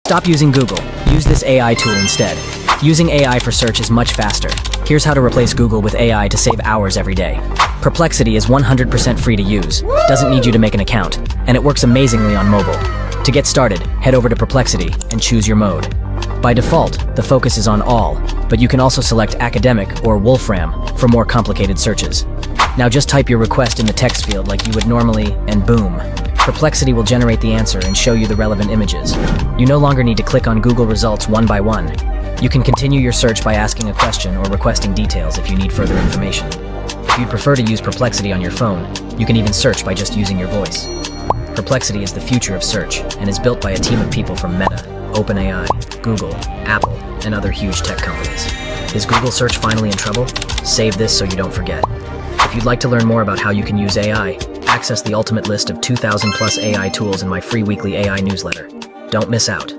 Stop using Google. Use this AI tool instead. Using AI for search is much faster. Here's how to replace Google with AI to save hours every day. Perplexity is 100% free to use, doesn't need you to make an account, and it works amazingly on mobile. To get started, head over to Perplexity and choose your mode. By default, the focus is on all, but you can also select academic or Wolfram for more complicated searches. Now just type your request in the text field like you would normally, and boom. Perplexity will generate the answer and show you the relevant images. You no longer need to click on Google results one by one. You can continue your search by asking a question or requesting details if you need further information. If you'd prefer to use Perplexity on your phone, you can even search by just using your voice. Perplexity is the future of search and is built by a team of people from Meta, OpenAI, Google, Apple, and other huge tech companies. Is Google search finally in trouble? Save this so you don't forget. If you'd like to learn more about how you can use AI, access the ultimate list of 2,000 plus AI tools in my free weekly AI newsletter. Don't miss out.